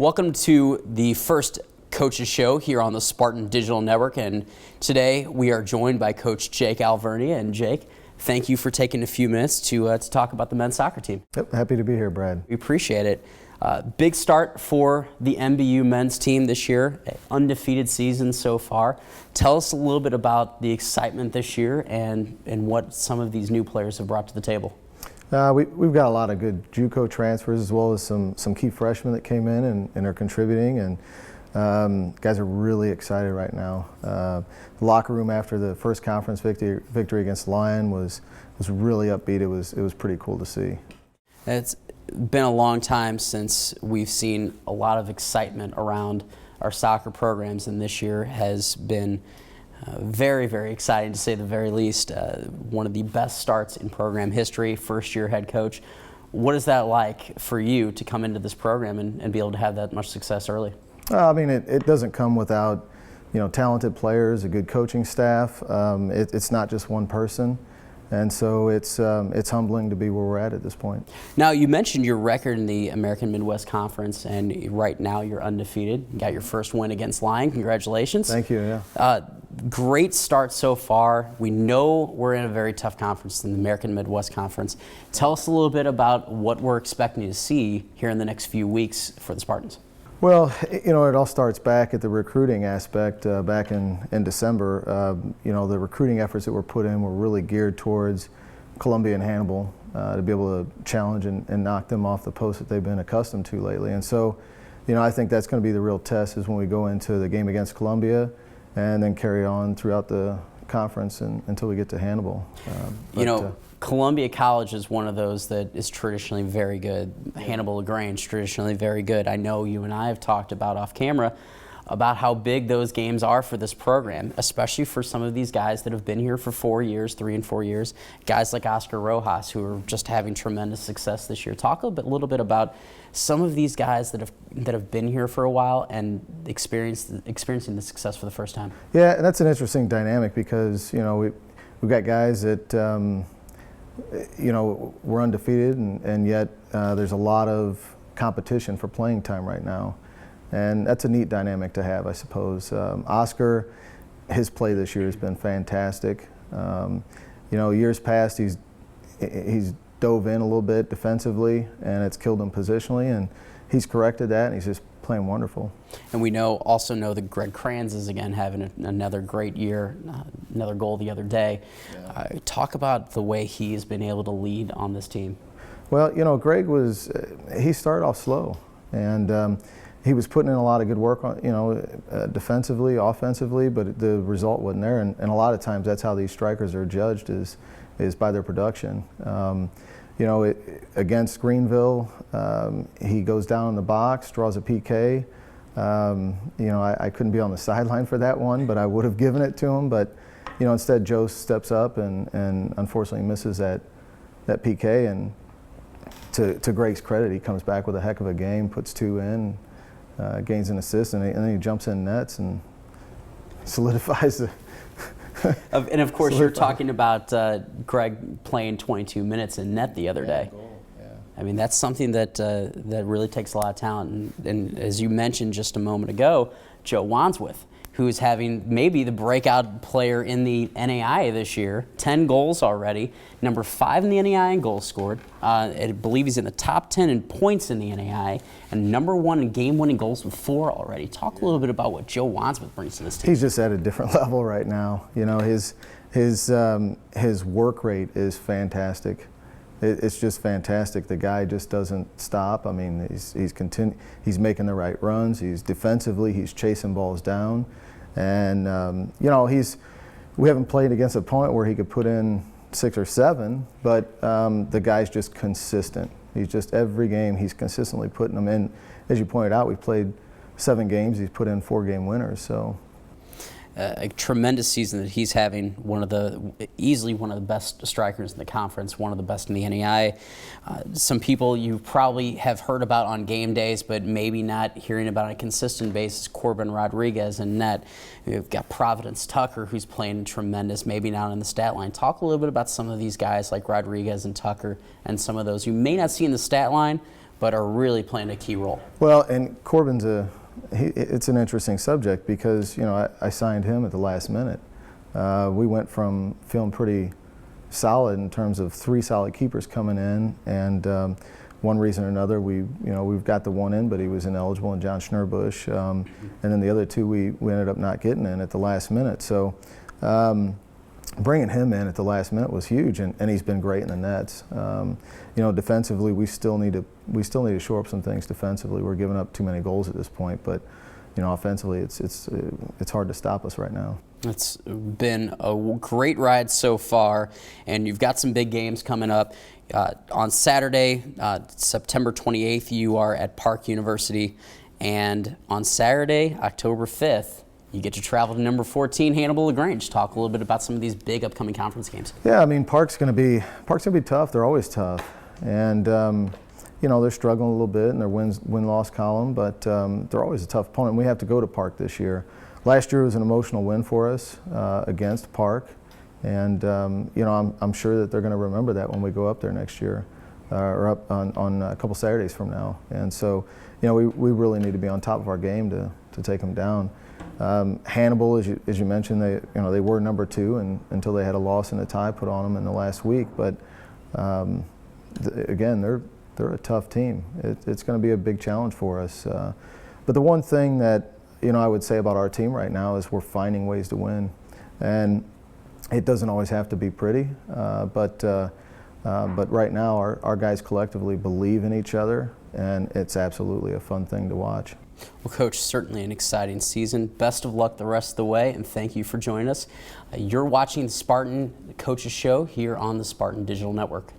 Welcome to the first Coaches Show here on the Spartan Digital Network, and today we are joined by Coach Jake Alvernia. And Jake, thank you for taking a few minutes to talk about the men's soccer team. Yep, happy to be here, Brad. We appreciate it. Big start for the MBU men's team this year, undefeated season so far. Tell us a little bit about the excitement this year and what some of these new players have brought to the table. We've got a lot of good JUCO transfers as well as some key freshmen that came in and are contributing, and guys are really excited right now. The locker room after the first conference victory against Lyon was really upbeat. It was pretty cool to see. It's been a long time since we've seen a lot of excitement around our soccer programs, and this year has been very, very exciting to say the very least. One of the best starts in program history, first-year head coach. What is that like for you to come into this program and be able to have that much success early? I mean, it doesn't come without, talented players, a good coaching staff. It's not just one person. And so it's humbling to be where we're at this point. Now, you mentioned your record in the American Midwest Conference, and right now you're undefeated. You got your first win against Lyon. Congratulations. Thank you, yeah. Great start so far. We know we're in a very tough conference in the American Midwest Conference. Tell us a little bit about what we're expecting to see here in the next few weeks for the Spartans. Well, it all starts back at the recruiting aspect. Back in December, the recruiting efforts that were put in were really geared towards Columbia and Hannibal to be able to challenge and knock them off the post that they've been accustomed to lately. And so, I think that's going to be the real test is when we go into the game against Columbia and then carry on throughout the conference until we get to Hannibal. Columbia College is one of those that is traditionally very good. Hannibal LaGrange, traditionally very good. I know you and I have talked about off camera about how big those games are for this program, especially for some of these guys that have been here for 4 years, 3 and 4 years. Guys like Oscar Rojas, who are just having tremendous success this year. Talk a little bit about some of these guys that have been here for a while and experiencing the success for the first time. Yeah, and that's an interesting dynamic because we've got guys that. We're undefeated, and yet there's a lot of competition for playing time right now. And that's a neat dynamic to have, I suppose. Oscar, his play this year has been fantastic. Years past, he's dove in a little bit defensively, and it's killed him positionally, and he's corrected that, and he's just playing wonderful. And we also know that Greg Kranz is again having another great year, another goal the other day. Yeah. Talk about the way he has been able to lead on this team. Well, Greg he started off slow, and he was putting in a lot of good work on, defensively, offensively, but the result wasn't there. And a lot of times that's how these strikers are judged is by their production. Against Greenville, he goes down in the box, draws a PK. I couldn't be on the sideline for that one, but I would have given it to him. But, instead Joe steps up and unfortunately misses that PK. And to Greg's credit, he comes back with a heck of a game, puts 2 in, gains an assist, and then he jumps in nets and solidifies the and of course, you're talking about Greg playing 22 minutes in net the other day. Yeah. I mean, that's something that really takes a lot of talent. And as you mentioned just a moment ago, Joe Wansworth, who is having maybe the breakout player in the NAIA this year, 10 goals already, number 5 in the NAIA in goals scored. I believe he's in the top 10 in points in the NAIA, and number 1 in game-winning goals with 4 already. Talk a little bit about what Joe Wansworth brings to this team. He's just at a different level right now. His work rate is fantastic. It's just fantastic. The guy just doesn't stop. I mean, he's making the right runs. He's defensively, he's chasing balls down, and we haven't played against a opponent where he could put in 6 or 7, but the guy's just consistent. He's just every game he's consistently putting them in. As you pointed out, we've played 7 games. He's put in 4 game winners. So. A tremendous season that he's having, easily one of the best strikers in the conference, one of the best in the NAIA. Some people you probably have heard about on game days, but maybe not hearing about on a consistent basis, Corbin Rodriguez in net. We've got Providence Tucker, who's playing tremendous, maybe not in the stat line. Talk a little bit about some of these guys like Rodriguez and Tucker and some of those you may not see in the stat line, but are really playing a key role. Well, and Corbin's it's an interesting subject because, you know, I signed him at the last minute. We went from feeling pretty solid in terms of 3 solid keepers coming in, and one reason or another, we've got the one in, but he was ineligible, and John Schnurbush, and then the other 2 we ended up not getting in at the last minute. So bringing him in at the last minute was huge, and he's been great in the nets. You know, defensively, we still need to shore up some things defensively. We're giving up too many goals at this point, but you know, offensively, it's hard to stop us right now. It's been a great ride so far, and you've got some big games coming up. On Saturday, September 28th, you are at Park University, and on Saturday, October 5th, you get to travel to number 14, Hannibal LaGrange. Talk a little bit about some of these big upcoming conference games. Yeah, I mean, Park's going to be tough. They're always tough, and you know, they're struggling a little bit in their win-loss column, but they're always a tough opponent. We have to go to Park this year. Last year was an emotional win for us against Park, and you know, I'm sure that they're going to remember that when we go up there next year, or up on a couple Saturdays from now. And so, you know, we really need to be on top of our game to take them down. Hannibal, as you mentioned, they were number 2 until they had a loss and a tie put on them in the last week. But again, they're a tough team. It's going to be a big challenge for us. But the one thing that, you know, I would say about our team right now is we're finding ways to win, and it doesn't always have to be pretty. But right now, our guys collectively believe in each other, and it's absolutely a fun thing to watch. Well, Coach, certainly an exciting season. Best of luck the rest of the way, and thank you for joining us. You're watching the Spartan Coaches Show here on the Spartan Digital Network.